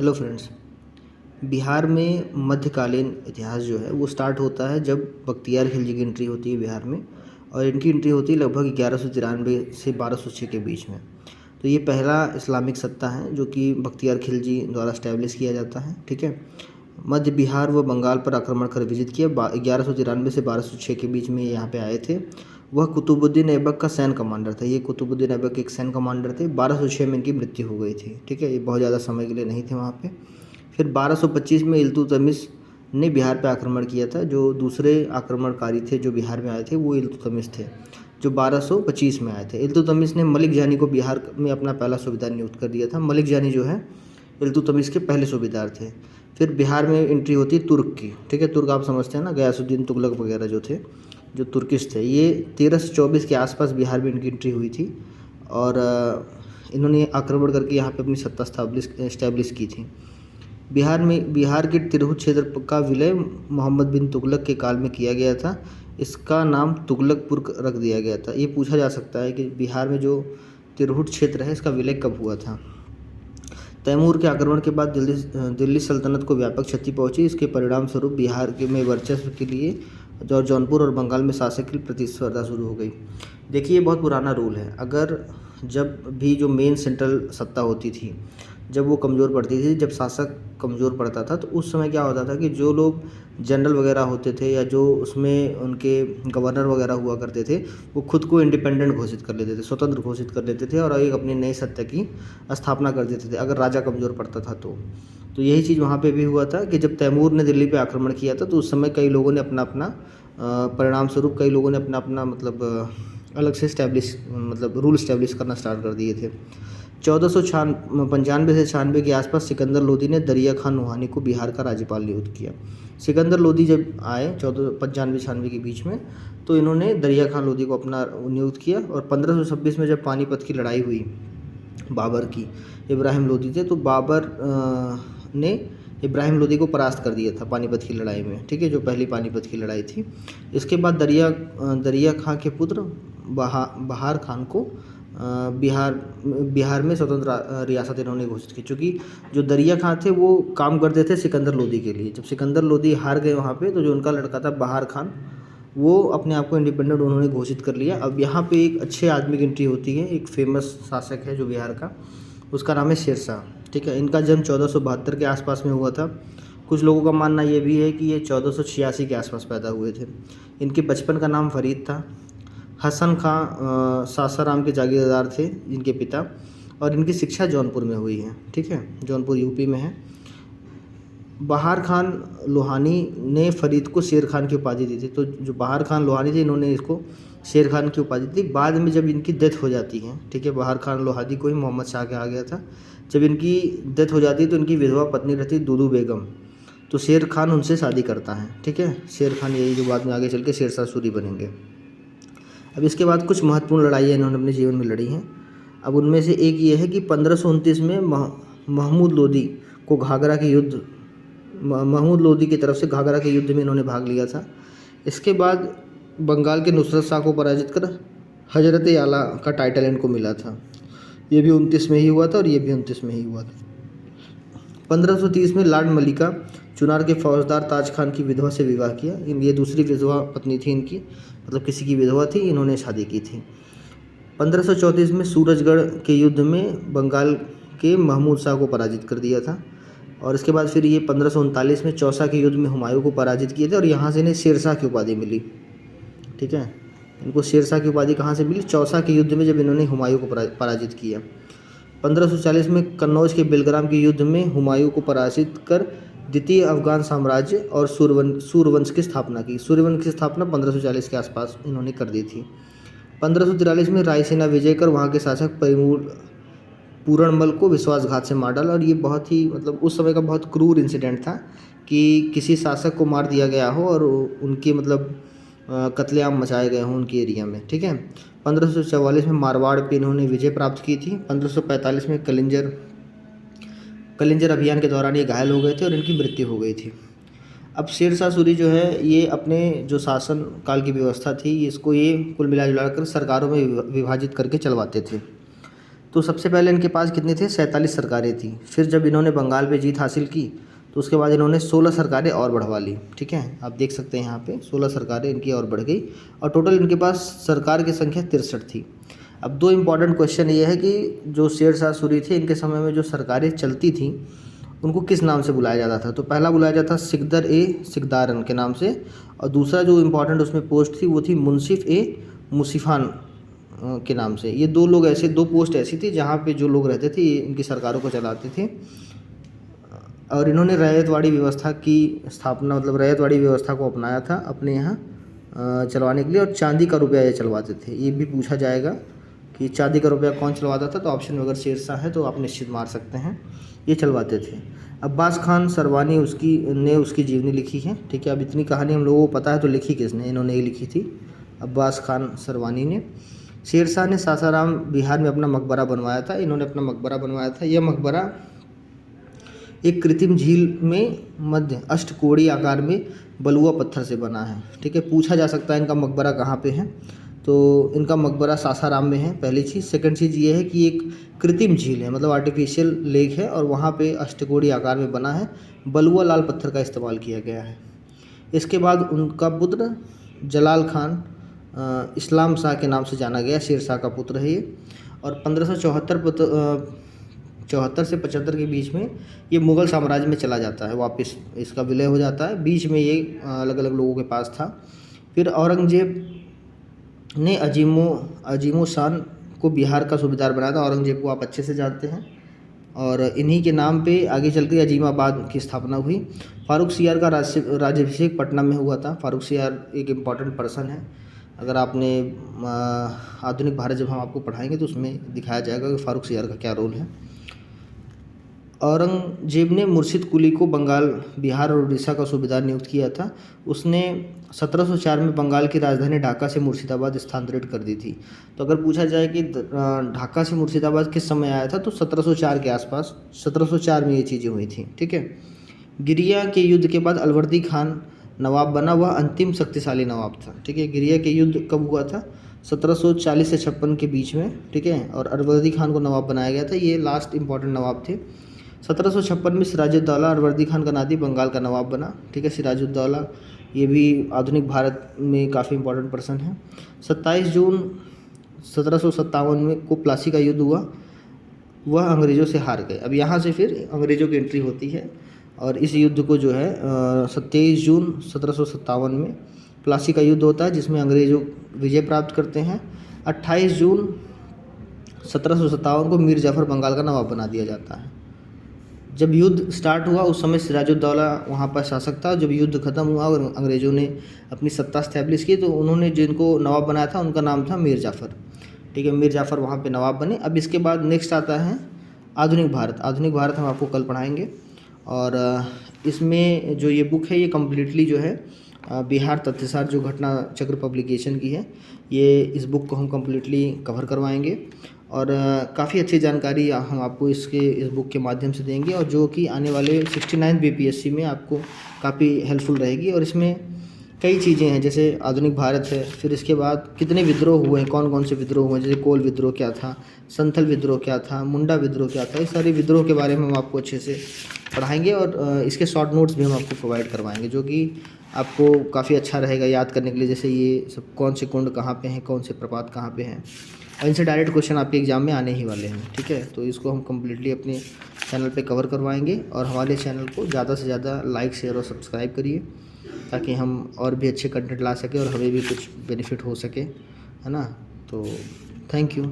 Hello friends. Bihar में मध्यकालीन इतिहास जो है वो स्टार्ट होता है जब बख्तियार खिलजी की एंट्री होती है बिहार में। और इनकी एंट्री होती है लगभग 1193 से 1206 के बीच में। तो ये पहला इस्लामिक सत्ता है जो कि बख्तियार खिलजी द्वारा इस्टेब्लिश किया जाता है। ठीक है। मध्य बिहार व बंगाल पर आक्रमण कर विजित किया। 1193 से 1206 के बीच में ये यहाँ पे आए थे। वह कुतुबुद्दीन ऐबक का सैन्य कमांडर था। ये कुतुबुद्दीन ऐबक एक सैन्य कमांडर थे। 1206 में इनकी मृत्यु हो गई थी। ठीक है, ये बहुत ज़्यादा समय के लिए नहीं थे वहाँ पे। फिर 1225 में इल्तुतमिश ने बिहार पे आक्रमण किया था। जो दूसरे आक्रमणकारी थे जो बिहार में आए थे वो इल्तुतमिश थे, जो 1225 में आए थे। इल्तुतमिश ने मलिक जानी को बिहार में अपना पहला सूबेदार नियुक्त कर दिया था। मलिक जानी जो है इल्तुतमिश के पहले सूबेदार थे। फिर बिहार में एंट्री होती है तुर्क की। ठीक है, तुर्क आप समझते हैं ना, गयासुद्दीन तुगलक वगैरह जो थे, जो तुर्किश थे। ये 1324 के आसपास बिहार में इनकी एंट्री हुई थी और इन्होंने आक्रमण करके यहाँ पे अपनी सत्ता इस्टेब्लिश की थी। बिहार के तिरहुत क्षेत्र का विलय मोहम्मद बिन तुगलक के काल में किया गया था। इसका नाम तुगलकपुर रख दिया गया था। ये पूछा जा सकता है कि बिहार में जो तिरहुत क्षेत्र है इसका विलय कब हुआ था। तैमूर के आक्रमण के बाद दिल्ली सल्तनत को व्यापक क्षति पहुंची। इसके परिणाम स्वरूप बिहार के में वर्चस्व के लिए और जौनपुर और बंगाल में शासक की प्रतिस्पर्धा शुरू हो गई। देखिए, ये बहुत पुराना रूल है। अगर जब भी जो मेन सेंट्रल सत्ता होती थी, जब वो कमज़ोर पड़ती थी, जब शासक कमज़ोर पड़ता था, तो उस समय क्या होता था कि जो लोग जनरल वगैरह होते थे या जो उसमें उनके गवर्नर वगैरह हुआ करते थे, वो खुद को इंडिपेंडेंट घोषित कर लेते थे, स्वतंत्र घोषित कर लेते थे और एक अपनी नई सत्ता की स्थापना कर देते थे अगर राजा कमज़ोर पड़ता था तो यही चीज़ वहाँ पे भी हुआ था कि जब तैमूर ने दिल्ली पे आक्रमण किया था तो उस समय कई लोगों ने अपना अपना परिणाम स्वरूप कई लोगों ने अपना अपना अलग से रूल इस्टेब्लिश करना स्टार्ट कर दिए थे। 1495 से 96 के आसपास सिकंदर लोदी ने दरिया खान लोहानी को बिहार का राज्यपाल नियुक्त किया। सिकंदर लोदी जब आए 1495-96 के बीच में, तो इन्होंने दरिया खान लोदी को अपना नियुक्त किया। और 1526 में जब पानीपत की लड़ाई हुई बाबर की, इब्राहिम लोदी थे, तो बाबर ने इब्राहिम लोदी को परास्त कर दिया था पानीपत की लड़ाई में। ठीक है, जो पहली पानीपत की लड़ाई थी। इसके बाद दरिया खां के पुत्र बहार खान को बिहार में स्वतंत्र रियासत इन्होंने घोषित की। चूँकि जो दरिया खां थे वो काम करते थे सिकंदर लोदी के लिए। जब सिकंदर लोदी हार गए वहाँ पे, तो जो उनका लड़का था बहार खान, वो अपने आप को इंडिपेंडेंट उन्होंने घोषित कर लिया। अब यहाँ पे एक अच्छे आदमी की एंट्री होती है। एक फेमस शासक है जो बिहार का, उसका नाम है शेरशाह। ठीक है, इनका जन्म 1472 के आसपास में हुआ था। कुछ लोगों का मानना ये भी है कि ये 1486 के आसपास पैदा हुए थे। इनके बचपन का नाम फरीद था। हसन खां सासाराम के जागीरदार थे इनके पिता, और इनकी शिक्षा जौनपुर में हुई है। ठीक है, जौनपुर यूपी में है। बहार खान लोहानी ने फरीद को शेर खान की उपाधि दी थी। तो जो बहार खान लोहानी थे, इन्होंने इसको शेर खान की उपाधि दी। बाद में जब इनकी डेथ हो जाती है, ठीक है, बहार खान लोहानी को ही मोहम्मद शाह के आ गया था। जब इनकी डेथ हो जाती है तो इनकी विधवा पत्नी रहती दूदू बेगम, तो शेर खान उनसे शादी करता है। ठीक है, शेर खान यही जो बाद में आगे चल के शेरशाह सूरी बनेंगे। अब इसके बाद कुछ महत्वपूर्ण लड़ाइयाँ इन्होंने अपने जीवन में लड़ी हैं। अब उनमें से एक ये है कि 1529 में महमूद लोदी को महमूद लोदी की तरफ से घाघरा के युद्ध में इन्होंने भाग लिया था। इसके बाद बंगाल के नुसरत शाह को पराजित कर हजरत आला का टाइटल इनको मिला था। ये भी 29 में ही हुआ था और ये भी 29 में ही हुआ था। 1530 में लॉर्ड मलिका चुनार के फौजदार ताज खान की विधवा से विवाह किया। ये दूसरी विधवा पत्नी थी इनकी, किसी की विधवा थी, इन्होंने शादी की थी। 1534 में सूरजगढ़ के युद्ध में बंगाल के महमूद शाह को पराजित कर दिया था। और इसके बाद फिर ये 1539 में चौसा के युद्ध में हुमायूं को पराजित किए थे और यहाँ से इन्हें शेरशाह की उपाधि मिली। ठीक है, इनको शेरशाह की उपाधि कहाँ से मिली? चौसा के युद्ध में जब इन्होंने हुमायूं को पराजित किया। 1540 में कन्नौज के बेलग्राम के युद्ध में हुमायूं को पराजित कर द्वितीय अफगान साम्राज्य और सूर्यवंश की स्थापना की। सूर्यवंश की स्थापना 1540 के आसपास इन्होंने कर दी थी। 1543 में रायसेना विजय कर वहाँ के शासक पूरणमल को विश्वासघात से मार डाला। और ये बहुत ही उस समय का बहुत क्रूर इंसिडेंट था कि किसी शासक को मार दिया गया हो और उनके कत्लेआम मचाए गए हों उनके एरिया में। ठीक है, 1544 में मारवाड़ पे इन्होंने विजय प्राप्त की थी। 1545 में कलिंजर अभियान के दौरान ये घायल हो गए थे और इनकी मृत्यु हो गई थी। अब शेरशाह सूरी जो है ये अपने जो शासन काल की व्यवस्था थी इसको ये कुल मिला जुला कर सरकारों में विभाजित करके चलवाते थे। तो सबसे पहले इनके पास कितनी थे, 47 सरकारें थी। फिर जब इन्होंने बंगाल पे जीत हासिल की तो उसके बाद इन्होंने 16 सरकारें और बढ़वा ली। ठीक है, आप देख सकते हैं यहाँ पे 16 सरकारें इनकी और बढ़ गई और टोटल इनके पास सरकार की संख्या 63 थी। अब दो इम्पॉर्टेंट क्वेश्चन ये है कि जो शेर शाह सूरी थे इनके समय में जो सरकारें चलती थीं उनको किस नाम से बुलाया जाता था। तो पहला बुलाया जाता सिकदर ए सिकदारन के नाम से, और दूसरा जो इम्पोर्टेंट उसमें पोस्ट थी वो थी मुंसिफ ए मुसिफान के नाम से। ये दो लोग ऐसे, दो पोस्ट ऐसी थी जहाँ पे जो लोग रहते थे इनकी सरकारों को चलाते थे। और इन्होंने रैयतवाड़ी व्यवस्था की स्थापना, मतलब रैयतवाड़ी व्यवस्था को अपनाया था अपने यहाँ चलवाने के लिए, और चांदी का रुपया ये चलवाते थे। ये भी पूछा जाएगा कि चांदी का रुपया कौन चलवाता था, तो ऑप्शन में अगर शेर शाह है तो आप निश्चित मार सकते हैं, ये चलवाते थे। अब्बास खान सरवानी उसकी जीवनी लिखी है। ठीक है, अब इतनी कहानी हम लोगों को पता है तो लिखी किसने, इन्होंने ही लिखी थी, अब्बास खान सरवानी ने। शेर शाह ने सासाराम बिहार में अपना मकबरा बनवाया था, इन्होंने अपना मकबरा बनवाया था। यह मकबरा एक कृत्रिम झील में मध्य अष्टकोणीय आकार में बलुआ पत्थर से बना है। ठीक है, पूछा जा सकता है इनका मकबरा कहाँ पे है, तो इनका मकबरा सासाराम में है, पहली चीज़। सेकंड चीज़ ये है कि एक कृत्रिम झील है, मतलब आर्टिफिशियल लेक है, और वहाँ पे अष्टकोणीय आकार में बना है, बलुआ लाल पत्थर का इस्तेमाल किया गया है। इसके बाद उनका पुत्र जलाल खान इस्लाम शाह के नाम से जाना गया, शेर शाह का पुत्र है ये। और 1574 से 75 के बीच में ये मुग़ल साम्राज्य में चला जाता है, वापस इसका विलय हो जाता है। बीच में ये अलग अलग लोगों के पास था। फिर औरंगजेब ने अजीमो शान को बिहार का सूबेदार बनाया था। औरंगजेब को आप अच्छे से जानते हैं, और इन्हीं के नाम पे आगे चल के अजीमाबाद की स्थापना हुई। फारूक सियार का राज्याभिषेक पटना में हुआ था। फारूक सियार एक इम्पॉर्टेंट पर्सन है, अगर आपने आधुनिक भारत जब हम आपको पढ़ाएंगे तो उसमें दिखाया जाएगा कि फारूक सियार का क्या रोल है। औरंगजेब ने मुर्शिद कुली को बंगाल, बिहार और उड़ीसा का सूबेदार नियुक्त किया था। उसने 1704 में बंगाल की राजधानी ढाका से मुर्शिदाबाद स्थानांतरित कर दी थी। तो अगर पूछा जाए कि ढाका से मुर्शिदाबाद किस समय आया था, तो 1704 के आसपास, 1704 में ये चीज़ें हुई थी। ठीक है, गिरिया के युद्ध के बाद अलवर्दी खान नवाब बना, वह अंतिम शक्तिशाली नवाब था। ठीक है, गिरिया के युद्ध कब हुआ था, 1740 से 56 के बीच में। ठीक है, और अलवर्दी खान को नवाब बनाया गया था, ये लास्ट इंपॉर्टेंट नवाब थे। 1756 में सिराजुद्दौला अलवर्दी खान का नाती बंगाल का नवाब बना। ठीक है, सिराजुद्दौला ये भी आधुनिक भारत में काफ़ी इंपॉर्टेंट पर्सन है। 27 जून 1757 में को प्लासी का युद्ध हुआ, वह अंग्रेज़ों से हार गए। अब यहाँ से फिर अंग्रेज़ों की एंट्री होती है, और इस युद्ध को जो है 27 जून 1757 में प्लासी का युद्ध होता है, जिसमें अंग्रेज़ों विजय प्राप्त करते हैं। 28 जून 1757 को मीर जाफ़र बंगाल का नवाब बना दिया जाता है। जब युद्ध स्टार्ट हुआ उस समय सिराजुद्दौला वहाँ पर शासक था। जब युद्ध ख़त्म हुआ और अंग्रेज़ों ने अपनी सत्ता स्टैब्लिश की, तो उन्होंने जिनको नवाब बनाया था उनका नाम था मीर जाफ़र। ठीक है, मीर जाफ़र वहाँ पे नवाब बने। अब इसके बाद नेक्स्ट आता है आधुनिक भारत। आधुनिक भारत हम आपको कल पढ़ाएंगे, और इसमें जो ये बुक है ये कम्प्लीटली जो है बिहार तथ्यसार जो घटना चक्र पब्लिकेशन की है, ये इस बुक को हम कम्प्लीटली कवर करवाएंगे, और काफ़ी अच्छी जानकारी हम आपको इस बुक के माध्यम से देंगे, और जो कि आने वाले 69 बीपीएससी में आपको काफ़ी हेल्पफुल रहेगी। और इसमें कई चीज़ें हैं, जैसे आधुनिक भारत है, फिर इसके बाद कितने विद्रोह हुए हैं, कौन कौन से विद्रोह हुए हैं, जैसे कोल विद्रोह क्या था, संथल विद्रोह क्या था, मुंडा विद्रोह क्या था, इस सारे विद्रोह के बारे में हम आपको अच्छे से पढ़ाएंगे, और इसके शॉर्ट नोट्स भी हम आपको प्रोवाइड करवाएंगे, जो कि आपको काफ़ी अच्छा रहेगा याद करने के लिए। जैसे ये सब कौन से कुंड कहाँ पे हैं, कौन से प्रपात कहाँ पे हैं, और इनसे डायरेक्ट क्वेश्चन आपके एग्ज़ाम में आने ही वाले हैं। ठीक है, तो इसको हम कम्प्लीटली अपने चैनल पे कवर करवाएंगे, और हमारे चैनल को ज़्यादा से ज़्यादा लाइक, शेयर और सब्सक्राइब करिए, ताकि हम और भी अच्छे कंटेंट ला सकें और हमें भी कुछ बेनिफिट हो सके, है ना। तो थैंक यू।